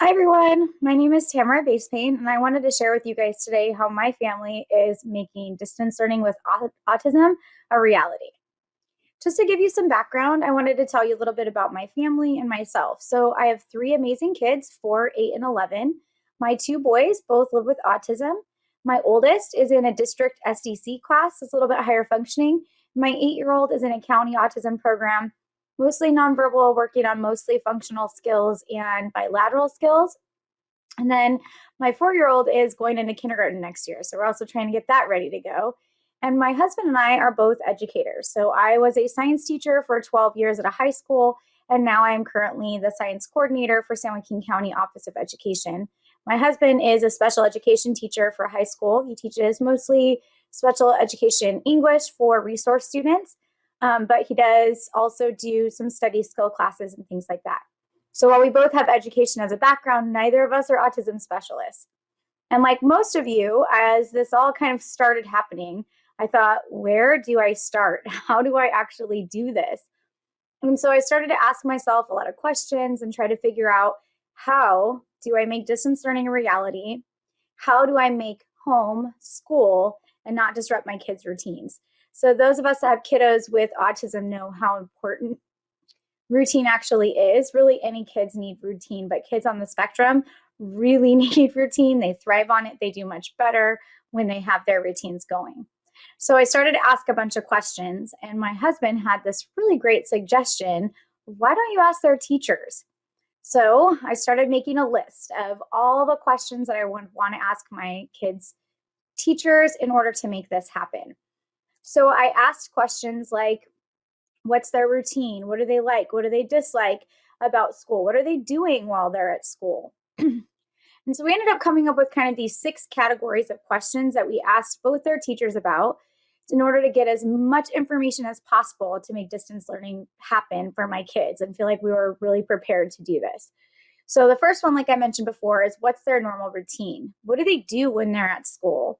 Hi everyone, my name is Tamara Basepain, and I wanted to share with you guys today how my family is making distance learning with autism a reality. Just to give you some background, I wanted to tell you a little bit about my family and myself. So I have three amazing kids, 4, 8, and 11. My two boys both live with autism. My oldest is in a district SDC class, it's a little bit higher functioning. My 8-year-old is in a county autism program, mostly nonverbal, working on mostly functional skills and bilateral skills. And then my 4-year-old is going into kindergarten next year. So we're also trying to get that ready to go. And my husband and I are both educators. So I was a science teacher for 12 years at a high school, and now I am currently the science coordinator for San Joaquin County Office of Education. My husband is a special education teacher for high school. He teaches mostly special education English for resource students, but he does also do some study skill classes and things like that. So while we both have education as a background, neither of us are autism specialists. And like most of you, as this all kind of started happening, I thought, where do I start? How do I actually do this? And so I started to ask myself a lot of questions and try to figure out, how do I make distance learning a reality? How do I make home school and not disrupt my kids' routines? So those of us that have kiddos with autism know how important routine actually is. Really, any kids need routine, but kids on the spectrum really need routine. They thrive on it. They do much better when they have their routines going. So I started to ask a bunch of questions, and my husband had this really great suggestion. Why don't you ask their teachers? So I started making a list of all the questions that I would want to ask my kids' teachers in order to make this happen. So I asked questions like, what's their routine? What do they like? What do they dislike about school? What are they doing while they're at school? And so we ended up coming up with kind of these 6 categories of questions that we asked both their teachers about in order to get as much information as possible to make distance learning happen for my kids and feel like we were really prepared to do this. So the first one, like I mentioned before, is what's their normal routine? What do they do when they're at school?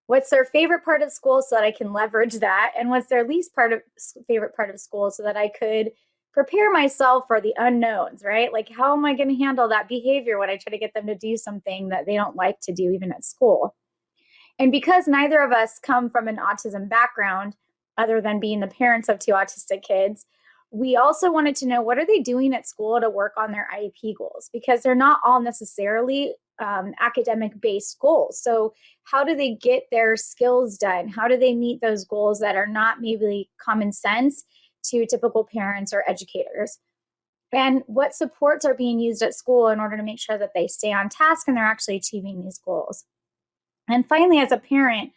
What's their favorite part of school so that I can leverage that? And what's their least favorite part of school so that I could prepare myself for the unknowns, right? Like, how am I going to handle that behavior when I try to get them to do something that they don't like to do even at school? And because neither of us come from an autism background, other than being the parents of 2 autistic kids, we also wanted to know, what are they doing at school to work on their IEP goals? Because they're not all necessarily academic based goals. So how do they get their skills done? How do they meet those goals that are not maybe common sense to typical parents or educators? And what supports are being used at school in order to make sure that they stay on task and they're actually achieving these goals? And finally, as a parent,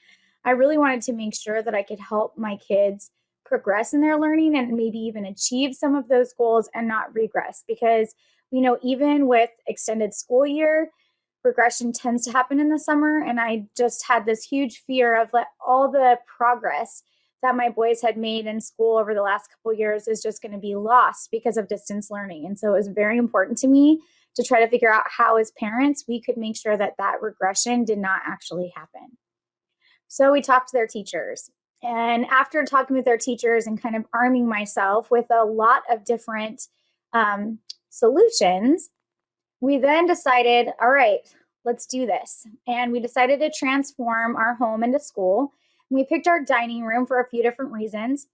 I really wanted to make sure that I could help my kids progress in their learning and maybe even achieve some of those goals and not regress. Because, even with extended school year, regression tends to happen in the summer. And I just had this huge fear of all the progress that my boys had made in school over the last couple of years is just going to be lost because of distance learning. And so it was very important to me to try to figure out how, as parents, we could make sure that that regression did not actually happen. So we talked to their teachers. And after talking with their teachers and kind of arming myself with a lot of different solutions, we then decided, all right, let's do this. And we decided to transform our home into school. We picked our dining room for a few different reasons.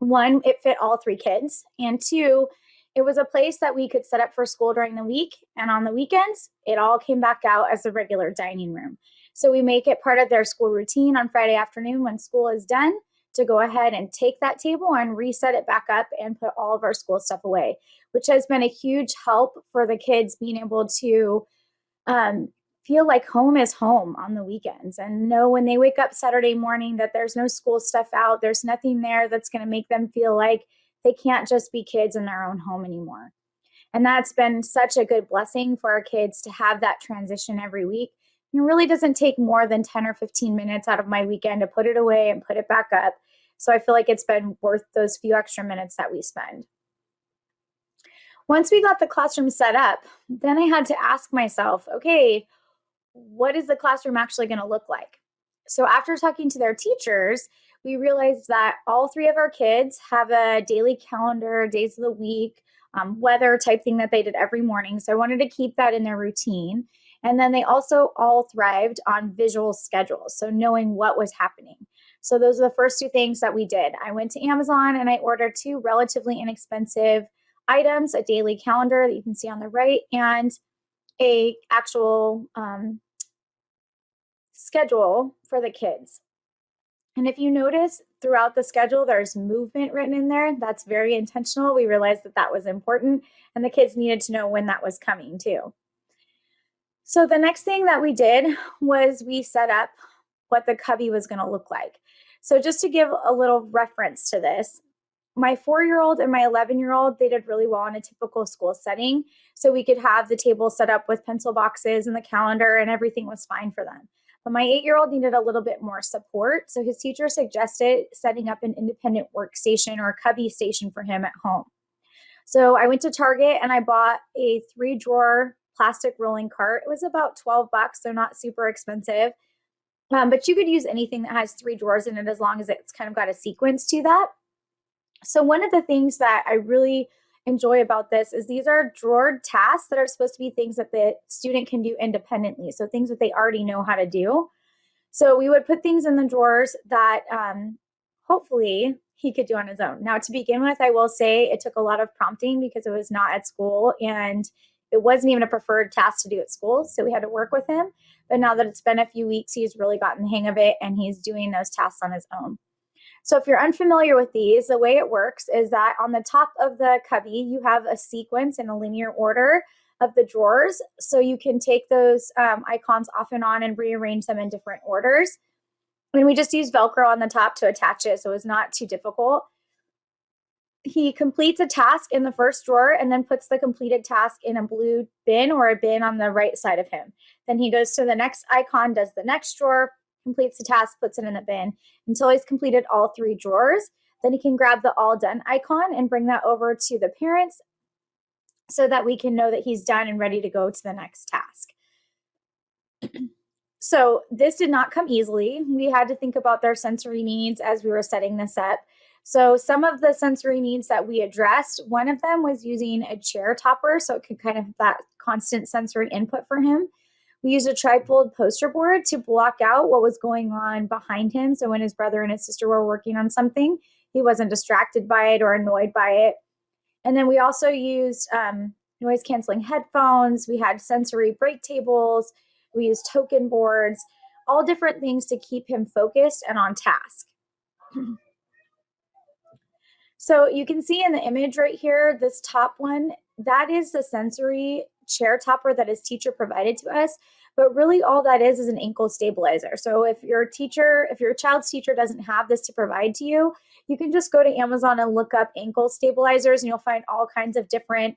One, it fit all 3 kids. And 2, it was a place that we could set up for school during the week. And on the weekends, it all came back out as a regular dining room. So we make it part of their school routine on Friday afternoon when school is done to go ahead and take that table and reset it back up and put all of our school stuff away, which has been a huge help for the kids being able to feel like home is home on the weekends and know when they wake up Saturday morning that there's no school stuff out. There's nothing there that's going to make them feel like they can't just be kids in their own home anymore. And that's been such a good blessing for our kids to have that transition every week. It really doesn't take more than 10 or 15 minutes out of my weekend to put it away and put it back up. So I feel like it's been worth those few extra minutes that we spend. Once we got the classroom set up, then I had to ask myself, okay, what is the classroom actually going to look like? So after talking to their teachers, we realized that all 3 of our kids have a daily calendar, days of the week, weather type thing that they did every morning. So I wanted to keep that in their routine. And then they also all thrived on visual schedules, so knowing what was happening. So those are the first two things that we did. I went to Amazon and I ordered two relatively inexpensive items, a daily calendar that you can see on the right, and a actual schedule for the kids. And if you notice throughout the schedule, there's movement written in there. That's very intentional. We realized that that was important, and the kids needed to know when that was coming too. So the next thing that we did was we set up what the cubby was going to look like. So just to give a little reference to this, my 4-year-old and my 11-year-old, they did really well in a typical school setting. So we could have the table set up with pencil boxes and the calendar, and everything was fine for them. But my 8-year-old needed a little bit more support. So his teacher suggested setting up an independent workstation or a cubby station for him at home. So I went to Target and I bought a 3-drawer plastic rolling cart. It was about $12, so not super expensive. But you could use anything that has 3 drawers in it as long as it's kind of got a sequence to that. So one of the things that I really enjoy about this is these are drawered tasks that are supposed to be things that the student can do independently. So things that they already know how to do. So we would put things in the drawers that hopefully he could do on his own. Now, to begin with, I will say it took a lot of prompting because it was not at school and it wasn't even a preferred task to do at school. So we had to work with him. But now that it's been a few weeks, he's really gotten the hang of it and he's doing those tasks on his own. So if you're unfamiliar with these, the way it works is that on the top of the cubby, you have a sequence in a linear order of the drawers. So you can take those icons off and on and rearrange them in different orders. And we just use Velcro on the top to attach it, so it's not too difficult. He completes a task in the first drawer and then puts the completed task in a blue bin or a bin on the right side of him. Then he goes to the next icon, does the next drawer, completes the task, puts it in the bin until he's completed all 3 drawers. Then he can grab the all done icon and bring that over to the parents so that we can know that he's done and ready to go to the next task. So this did not come easily. We had to think about their sensory needs as we were setting this up. So some of the sensory needs that we addressed, one of them was using a chair topper so it could kind of have that constant sensory input for him. We used a trifold poster board to block out what was going on behind him. So when his brother and his sister were working on something, he wasn't distracted by it or annoyed by it. And then we also used noise canceling headphones. We had sensory break tables. We used token boards, all different things to keep him focused and on task. So you can see in the image right here, this top one, that is the sensory chair topper that his teacher provided to us. But really all that is an ankle stabilizer. So if your child's teacher doesn't have this to provide to you, you can just go to Amazon and look up ankle stabilizers and you'll find all kinds of different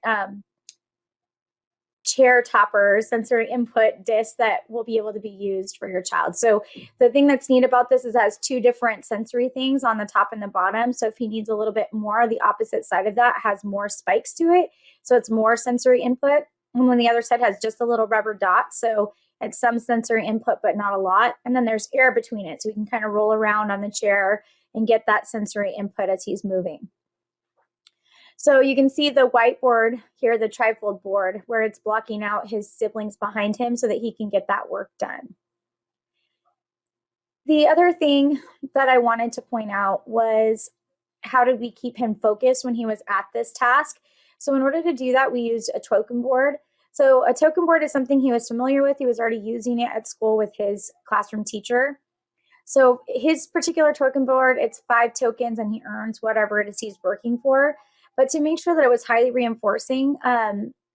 chair toppers, sensory input discs that will be able to be used for your child. So the thing that's neat about this is it has 2 different sensory things on the top and the bottom. So if he needs a little bit more, the opposite side of that has more spikes to it. So it's more sensory input. And then the other side has just a little rubber dot. So it's some sensory input, but not a lot. And then there's air between it. So we can kind of roll around on the chair and get that sensory input as he's moving. So you can see the whiteboard here, the trifold board, where it's blocking out his siblings behind him so that he can get that work done. The other thing that I wanted to point out was how did we keep him focused when he was at this task? So in order to do that, we used a token board. So a token board is something he was familiar with. He was already using it at school with his classroom teacher. So his particular token board, it's 5 tokens and he earns whatever it is he's working for. But to make sure that it was highly reinforcing,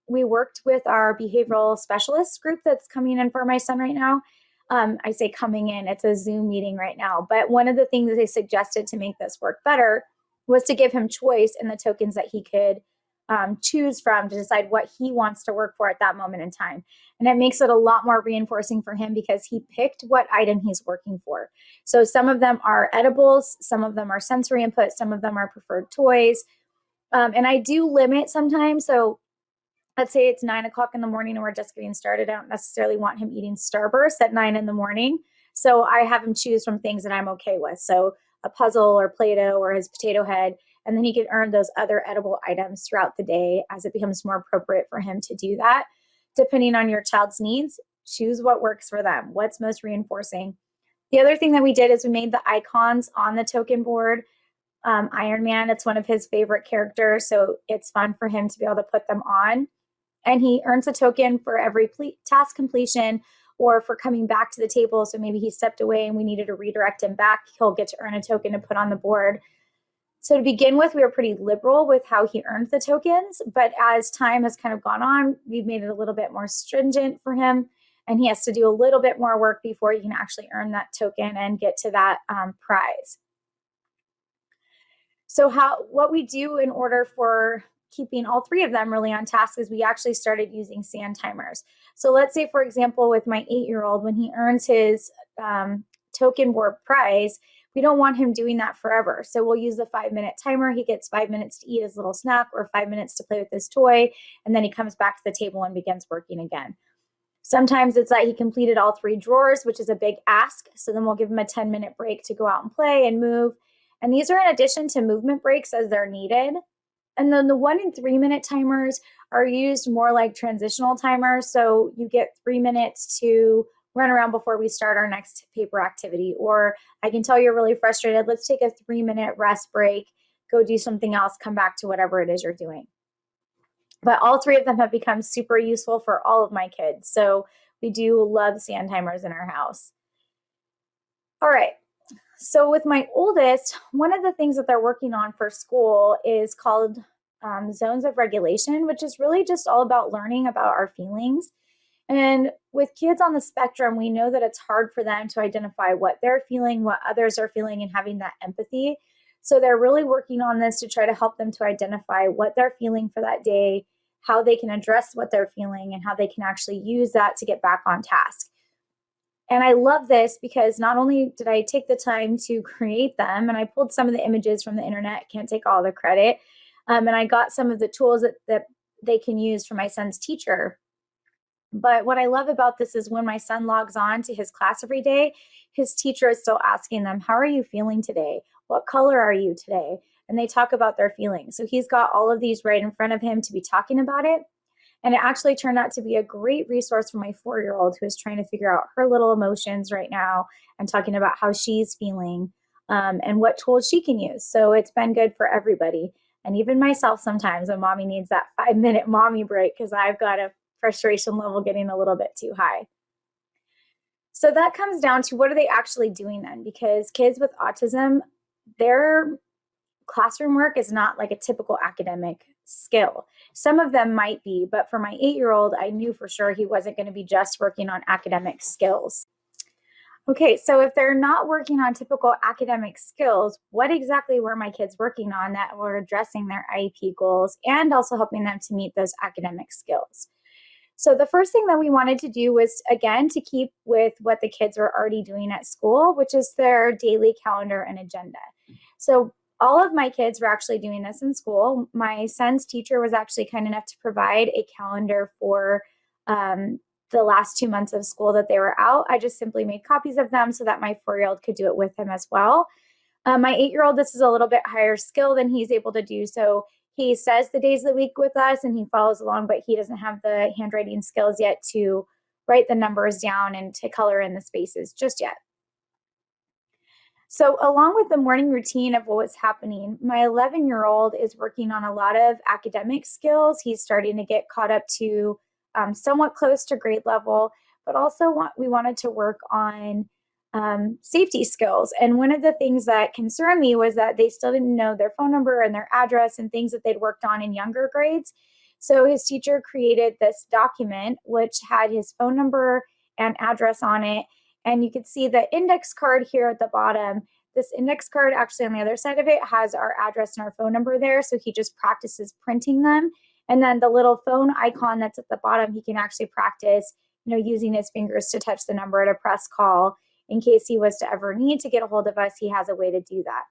we worked with our behavioral specialist group that's coming in for my son right now. I say coming in, it's a Zoom meeting right now. But one of the things that they suggested to make this work better was to give him choice in the tokens that he could choose from to decide what he wants to work for at that moment in time. And it makes it a lot more reinforcing for him because he picked what item he's working for. So some of them are edibles, some of them are sensory input, some of them are preferred toys. And I do limit sometimes. So let's say it's 9 o'clock in the morning and we're just getting started. I don't necessarily want him eating Starburst at 9 in the morning. So I have him choose from things that I'm okay with. So a puzzle or Play-Doh or his potato head. And then he can earn those other edible items throughout the day as it becomes more appropriate for him to do that. Depending on your child's needs, choose what works for them, what's most reinforcing. The other thing that we did is we made the icons on the token board. Iron Man, it's one of his favorite characters, so it's fun for him to be able to put them on. And he earns a token for every task completion or for coming back to the table. So maybe he stepped away and we needed to redirect him back. He'll get to earn a token to put on the board. So to begin with, we were pretty liberal with how he earned the tokens. But as time has kind of gone on, we've made it a little bit more stringent for him. And he has to do a little bit more work before he can actually earn that token and get to that prize. So what we do in order for keeping all three of them really on task is we actually started using sand timers. So let's say, for example, with my 8-year-old, when he earns his token board prize, we don't want him doing that forever. So we'll use the 5-minute timer. He gets 5 minutes to eat his little snack or 5 minutes to play with his toy. And then he comes back to the table and begins working again. Sometimes it's that he completed all 3 drawers, which is a big ask. So then we'll give him a 10-minute break to go out and play and move. And these are in addition to movement breaks as they're needed. And then the 1 and 3 minute timers are used more like transitional timers. So you get 3 minutes to run around before we start our next paper activity. Or I can tell you're really frustrated. Let's take a 3-minute rest break, go do something else, come back to whatever it is you're doing. But all 3 of them have become super useful for all of my kids. So we do love sand timers in our house. All right. So with my oldest, one of the things that they're working on for school is called zones of regulation, which is really just all about learning about our feelings. And with kids on the spectrum, we know that it's hard for them to identify what they're feeling, what others are feeling, and having that empathy. So they're really working on this to try to help them to identify what they're feeling for that day, how they can address what they're feeling, and how they can actually use that to get back on task. And I love this because not only did I take the time to create them, and I pulled some of the images from the internet, can't take all the credit, and I got some of the tools that they can use for my son's teacher. But what I love about this is when my son logs on to his class every day, his teacher is still asking them, how are you feeling today? What color are you today? And they talk about their feelings. So he's got all of these right in front of him to be talking about it. And it actually turned out to be a great resource for my 4-year-old who is trying to figure out her little emotions right now and talking about how she's feeling and what tools she can use. So it's been good for everybody. And even myself sometimes when mommy needs that 5-minute mommy break because I've got a frustration level getting a little bit too high. So that comes down to what are they actually doing then? Because kids with autism, their classroom work is not like a typical academic skill. Some of them might be, but for my 8-year-old, I knew for sure he wasn't going to be just working on academic skills. Okay, so if they're not working on typical academic skills, what exactly were my kids working on that were addressing their IEP goals and also helping them to meet those academic skills? So the first thing that we wanted to do was, again, to keep with what the kids were already doing at school, which is their daily calendar and agenda. So all of my kids were actually doing this in school. My son's teacher was actually kind enough to provide a calendar for the last 2 months of school that they were out. I just simply made copies of them so that my 4-year-old could do it with him as well. My 8-year-old, this is a little bit higher skill than he's able to do. So he says the days of the week with us and he follows along, but he doesn't have the handwriting skills yet to write the numbers down and to color in the spaces just yet. So along with the morning routine of what was happening, my 11-year-old is working on a lot of academic skills. He's starting to get caught up to somewhat close to grade level, but also we wanted to work on safety skills. And one of the things that concerned me was that they still didn't know their phone number and their address and things that they'd worked on in younger grades. So his teacher created this document which had his phone number and address on it. And you could see the index card here at the bottom. This index card actually on the other side of it has our address and our phone number there. So he just practices printing them. And then the little phone icon that's at the bottom, he can actually practice, using his fingers to touch the number at a press call. In case he was to ever need to get a hold of us, he has a way to do that.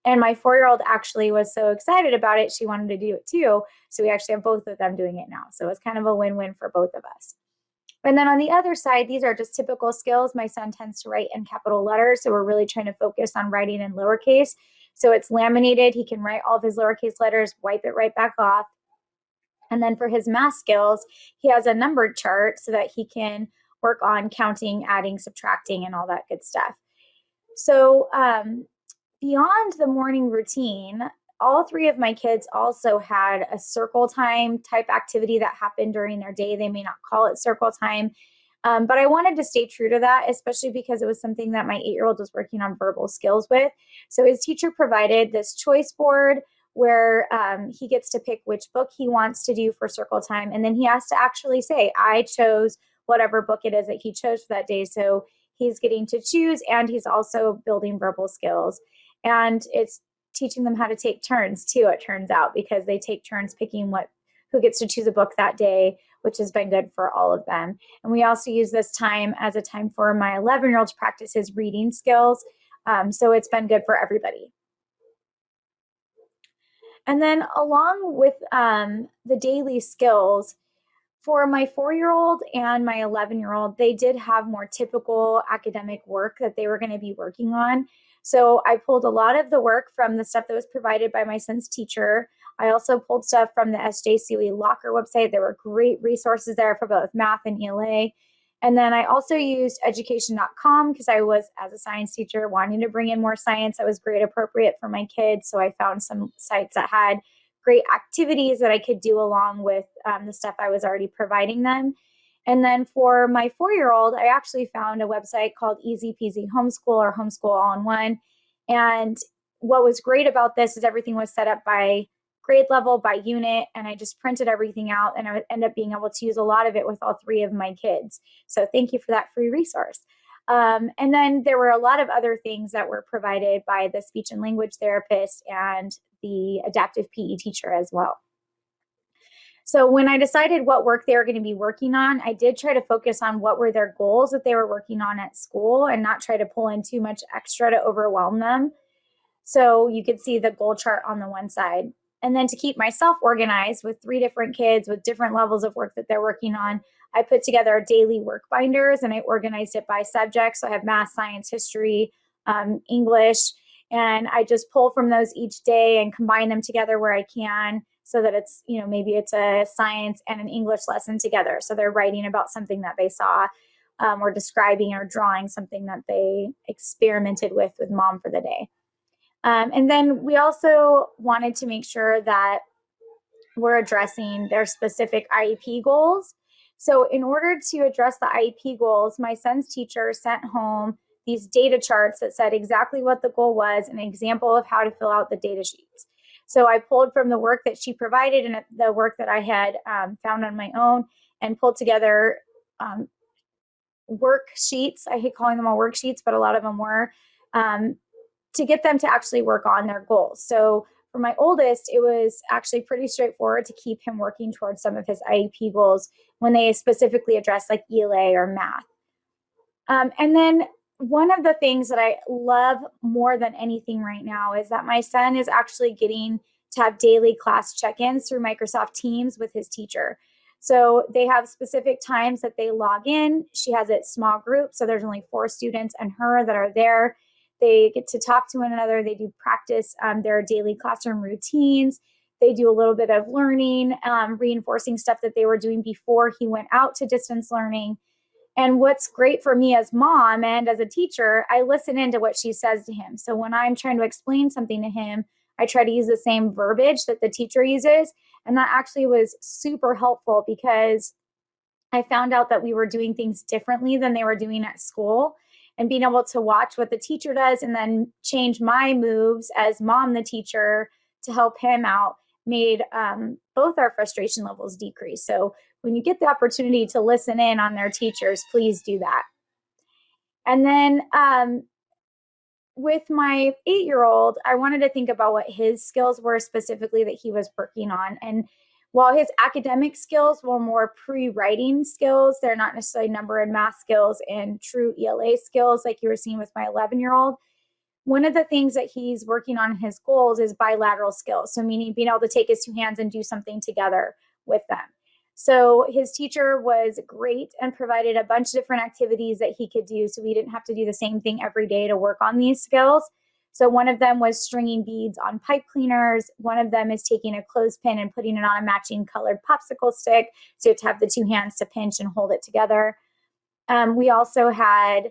And my 4-year-old actually was so excited about it, she wanted to do it too. So we actually have both of them doing it now. So it's kind of a win-win for both of us. And then on the other side, these are just typical skills. My son tends to write in capital letters, so we're really trying to focus on writing in lowercase. So it's laminated. He can write all of his lowercase letters, wipe it right back off. And then for his math skills, he has a numbered chart so that he can work on counting, adding, subtracting, and all that good stuff. So beyond the morning routine, all three of my kids also had a circle time type activity that happened during their day. They may not call it circle time, but I wanted to stay true to that, especially because it was something that my 8-year-old was working on verbal skills with. So his teacher provided this choice board where he gets to pick which book he wants to do for circle time. And then he has to actually say, I chose whatever book it is that he chose for that day. So he's getting to choose, and he's also building verbal skills. And it's teaching them how to take turns too, it turns out, because they take turns picking who gets to choose a book that day, which has been good for all of them. And we also use this time as a time for my 11-year-old to practice his reading skills. So it's been good for everybody. And then along with the daily skills, for my 4-year-old and my 11-year-old, they did have more typical academic work that they were going to be working on. So I pulled a lot of the work from the stuff that was provided by my son's teacher. I also pulled stuff from the SJCOE Locker website. There were great resources there for both math and ELA. And then I also used education.com because I was, as a science teacher, wanting to bring in more science that was grade appropriate for my kids. So I found some sites that had great activities that I could do along with the stuff I was already providing them. And then for my 4-year-old, I actually found a website called Easy Peasy Homeschool, or Homeschool All in One. And what was great about this is everything was set up by grade level, by unit, and I just printed everything out, and I would end up being able to use a lot of it with all three of my kids. So thank you for that free resource. And then there were a lot of other things that were provided by the speech and language therapist and the adaptive PE teacher as well. So when I decided what work they were going to be working on, I did try to focus on what were their goals that they were working on at school and not try to pull in too much extra to overwhelm them. So you could see the goal chart on the one side. And then to keep myself organized with 3 different kids with different levels of work that they're working on, I put together daily work binders and I organized it by subject. So I have math, science, history, English, and I just pull from those each day and combine them together where I can, so that it's, maybe it's a science and an English lesson together. So they're writing about something that they saw, or describing or drawing something that they experimented with mom for the day. And then we also wanted to make sure that we're addressing their specific IEP goals. So in order to address the IEP goals, my son's teacher sent home these data charts that said exactly what the goal was and an example of how to fill out the data sheets. So I pulled from the work that she provided and the work that I had found on my own, and pulled together worksheets. I hate calling them all worksheets, but a lot of them were, to get them to actually work on their goals. So for my oldest, it was actually pretty straightforward to keep him working towards some of his IEP goals when they specifically address like ELA or math. And then one of the things that I love more than anything right now is that my son is actually getting to have daily class check-ins through Microsoft Teams with his teacher. So they have specific times that they log in. She has it small group, so there's only 4 students and her that are there. They get to talk to one another. They do practice their daily classroom routines. They do a little bit of learning, reinforcing stuff that they were doing before he went out to distance learning. And what's great for me as mom and as a teacher, I listen into what she says to him. So when I'm trying to explain something to him, I try to use the same verbiage that the teacher uses. And that actually was super helpful because I found out that we were doing things differently than they were doing at school. And being able to watch what the teacher does and then change my moves as mom, the teacher, to help him out made both our frustration levels decrease. So when you get the opportunity to listen in on their teachers, please do that. And then with my 8-year-old, I wanted to think about what his skills were specifically that he was working on. And while his academic skills were more pre-writing skills, they're not necessarily number and math skills and true ELA skills like you were seeing with my 11-year-old. One of the things that he's working on in his goals is bilateral skills. So meaning being able to take his 2 hands and do something together with them. So his teacher was great and provided a bunch of different activities that he could do. So we didn't have to do the same thing every day to work on these skills. So one of them was stringing beads on pipe cleaners. One of them is taking a clothespin and putting it on a matching colored popsicle stick. So you have to have the two hands to pinch and hold it together. We also had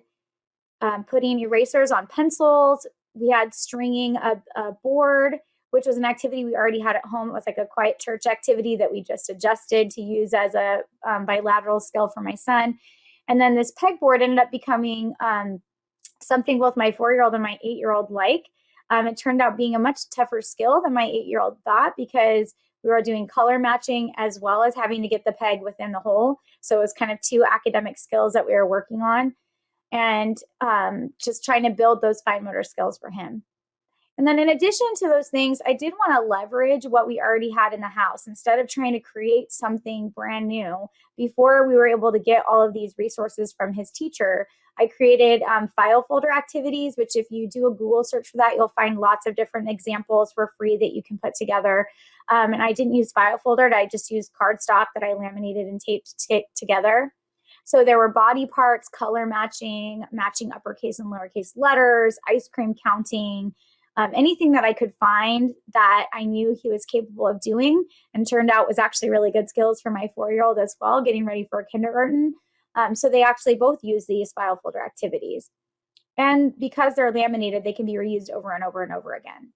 putting erasers on pencils. We had stringing a board, which was an activity we already had at home. It was like a quiet church activity that we just adjusted to use as a bilateral skill for my son. And then this pegboard ended up becoming something both my 4-year-old and my 8-year-old like. It turned out being a much tougher skill than my 8-year-old thought, because we were doing color matching as well as having to get the peg within the hole. So it was kind of two academic skills that we were working on, and just trying to build those fine motor skills for him. And then in addition to those things, I did want to leverage what we already had in the house instead of trying to create something brand new. Before we were able to get all of these resources from his teacher, I created file folder activities, which if you do a Google search for that, you'll find lots of different examples for free that you can put together. And I didn't use file folder. I just used cardstock that I laminated and taped together. So there were body parts, color matching, matching uppercase and lowercase letters, ice cream counting, anything that I could find that I knew he was capable of doing, and turned out was actually really good skills for my 4-year-old as well, getting ready for kindergarten. So they actually both use these file folder activities. And because they're laminated, they can be reused over and over and over again.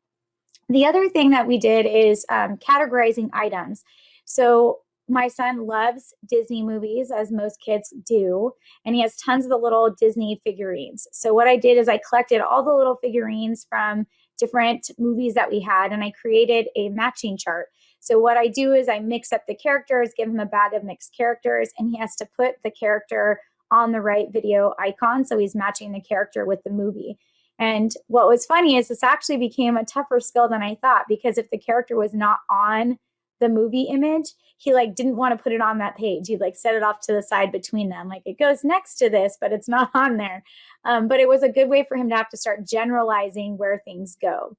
The other thing that we did is categorizing items. So my son loves Disney movies, as most kids do, and he has tons of the little Disney figurines. So what I did is I collected all the little figurines from different movies that we had, and I created a matching chart. So what I do is I mix up the characters, give him a bag of mixed characters, and he has to put the character on the right video icon. So he's matching the character with the movie. And what was funny is this actually became a tougher skill than I thought, because if the character was not on the movie image, he didn't want to put it on that page. He'd set it off to the side between them. It goes next to this, but it's not on there. But it was a good way for him to have to start generalizing where things go.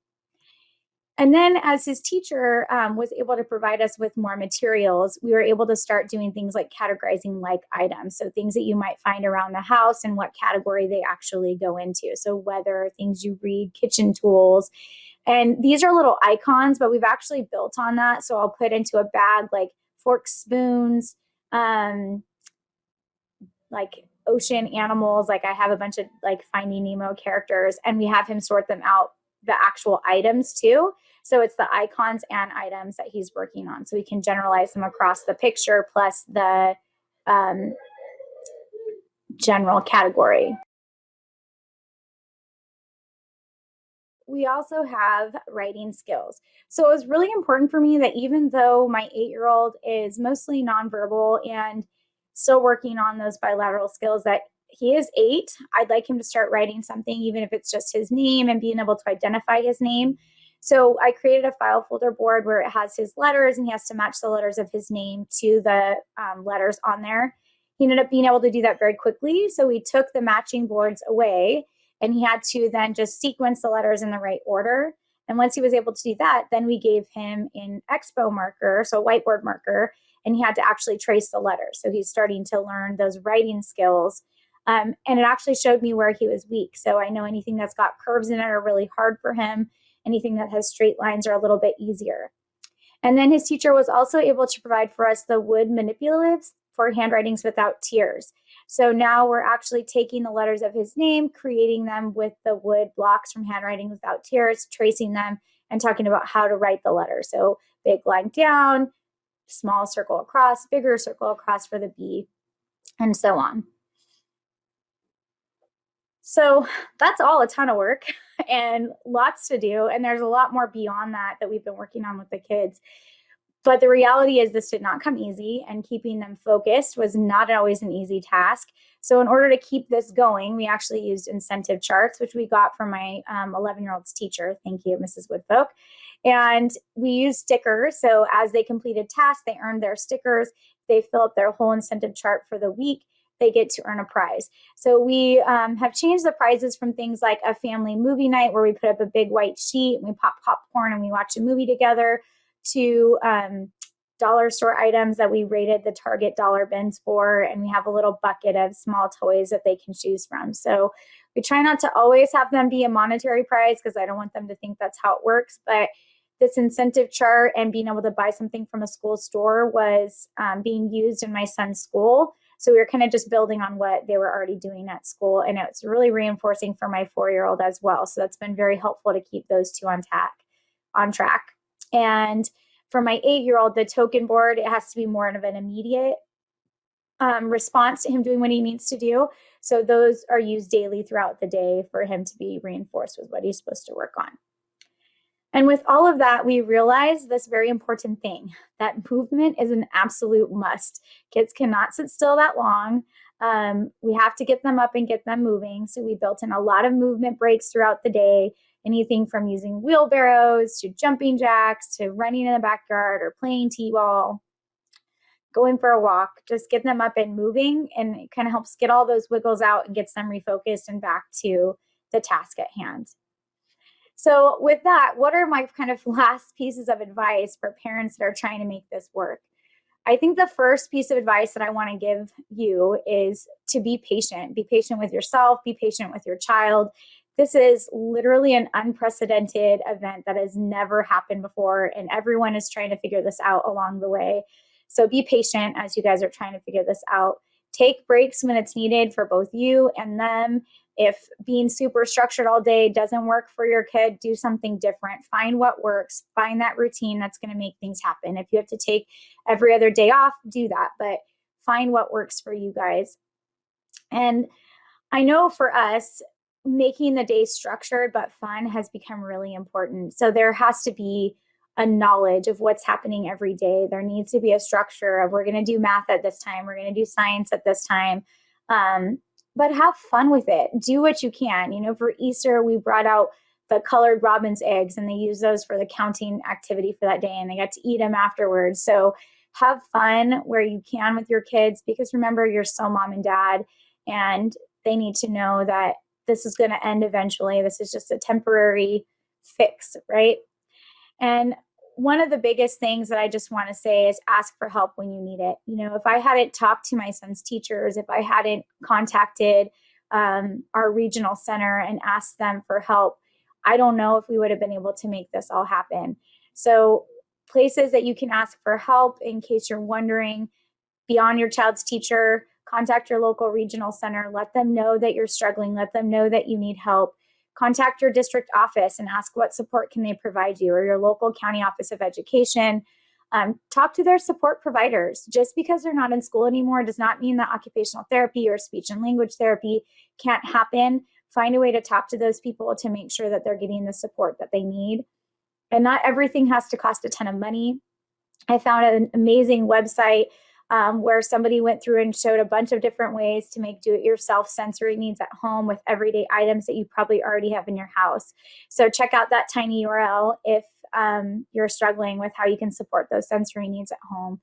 And then as his teacher was able to provide us with more materials, we were able to start doing things like categorizing like items. So things that you might find around the house and what category they actually go into. So whether things you read, kitchen tools. And these are little icons, but we've actually built on that. So I'll put into a bag forks, spoons, ocean animals. I have a bunch of Finding Nemo characters, and we have him sort them out, the actual items too. So it's the icons and items that he's working on. So we can generalize them across the picture plus the general category. We also have writing skills. So it was really important for me that even though my 8-year-old is mostly nonverbal and still working on those bilateral skills, that he is 8, I'd like him to start writing something, even if it's just his name and being able to identify his name. So I created a file folder board where it has his letters, and he has to match the letters of his name to the letters on there. He ended up being able to do that very quickly. So we took the matching boards away, and he had to then just sequence the letters in the right order. And once he was able to do that, then we gave him an expo marker, so a whiteboard marker, and he had to actually trace the letters. So he's starting to learn those writing skills. And it actually showed me where he was weak. So I know anything that's got curves in it are really hard for him. Anything that has straight lines are a little bit easier. And then his teacher was also able to provide for us the wood manipulatives for handwritings without tears. So now we're actually taking the letters of his name, creating them with the wood blocks from Handwriting Without Tears, tracing them, and talking about how to write the letters. So big line down, small circle across, bigger circle across for the B, and so on. So that's all a ton of work and lots to do. And there's a lot more beyond that we've been working on with the kids. But the reality is this did not come easy, and keeping them focused was not always an easy task. So in order to keep this going, we actually used incentive charts, which we got from my 11-year-old's teacher. Thank you, Mrs. Woodfolk. And we used stickers. So as they completed tasks, they earned their stickers. They fill up their whole incentive chart for the week, they get to earn a prize. So we have changed the prizes from things like a family movie night where we put up a big white sheet and we pop popcorn and we watch a movie together, to dollar store items that we rated the Target dollar bins for, and we have a little bucket of small toys that they can choose from. So we try not to always have them be a monetary prize because I don't want them to think that's how it works, but this incentive chart and being able to buy something from a school store was being used in my son's school. So we were kind of just building on what they were already doing at school, and it's really reinforcing for my 4-year-old as well. So that's been very helpful to keep those two on track. And for my 8-year-old, the token board, it has to be more of an immediate response to him doing what he needs to do. So those are used daily throughout the day for him to be reinforced with what he's supposed to work on. And with all of that, we realize this very important thing, that movement is an absolute must. Kids cannot sit still that long. We have to get them up and get them moving. So we built in a lot of movement breaks throughout the day, anything from using wheelbarrows to jumping jacks to running in the backyard or playing t-ball, going for a walk. Just get them up and moving, and it kind of helps get all those wiggles out and gets them refocused and back to the task at hand. So with that, what are my kind of last pieces of advice for parents that are trying to make this work? I think the first piece of advice that I want to give you is to be patient. Be patient with yourself, be patient with your child. This is literally an unprecedented event that has never happened before, and everyone is trying to figure this out along the way. So be patient as you guys are trying to figure this out. Take breaks when it's needed for both you and them. If being super structured all day doesn't work for your kid, do something different. Find what works. Find that routine that's going to make things happen. If you have to take every other day off, do that. But find what works for you guys. And I know for us, making the day structured but fun has become really important. So there has to be a knowledge of what's happening every day. There needs to be a structure of, we're going to do math at this time, we're going to do science at this time. But have fun with it. Do what you can. You know, for Easter, we brought out the colored robin's eggs, and they use those for the counting activity for that day, and they got to eat them afterwards. So have fun where you can with your kids, because remember, you're still mom and dad, and they need to know that this is going to end eventually. This is just a temporary fix, right? And one of the biggest things that I just want to say is ask for help when you need it. You know, if I hadn't talked to my son's teachers, if I hadn't contacted our regional center and asked them for help, I don't know if we would have been able to make this all happen. So places that you can ask for help, in case you're wondering, beyond your child's teacher, contact your local regional center. Let them know that you're struggling. Let them know that you need help. Contact your district office and ask what support can they provide you, or your local county office of education. Talk to their support providers. Just because they're not in school anymore does not mean that occupational therapy or speech and language therapy can't happen. Find a way to talk to those people to make sure that they're getting the support that they need. And not everything has to cost a ton of money. I found an amazing website where somebody went through and showed a bunch of different ways to make do-it-yourself sensory needs at home with everyday items that you probably already have in your house. So check out that tiny URL if you're struggling with how you can support those sensory needs at home.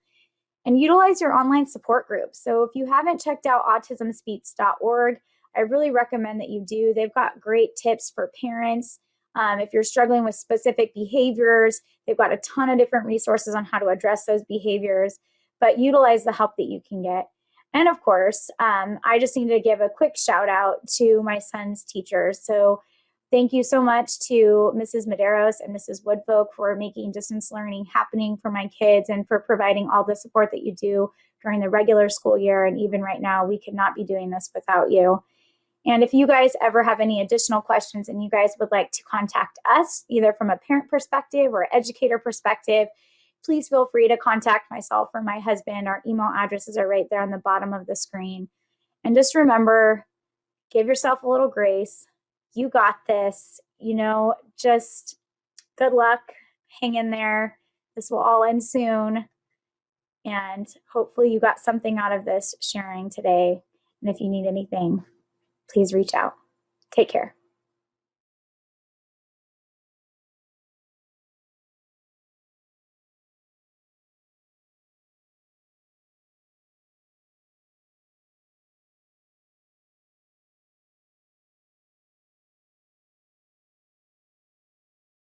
And utilize your online support groups. So if you haven't checked out autismspeaks.org, I really recommend that you do. They've got great tips for parents. If you're struggling with specific behaviors, they've got a ton of different resources on how to address those behaviors. But utilize the help that you can get. And of course, I just need to give a quick shout out to my son's teachers. So thank you so much to Mrs. Medeiros and Mrs. Woodfolk for making distance learning happening for my kids and for providing all the support that you do during the regular school year. And even right now, we could not be doing this without you. And if you guys ever have any additional questions and you guys would like to contact us, either from a parent perspective or educator perspective, please feel free to contact myself or my husband. Our email addresses are right there on the bottom of the screen. And just remember, give yourself a little grace. You got this. You know, just good luck. Hang in there. This will all end soon. And hopefully you got something out of this sharing today. And if you need anything, please reach out. Take care.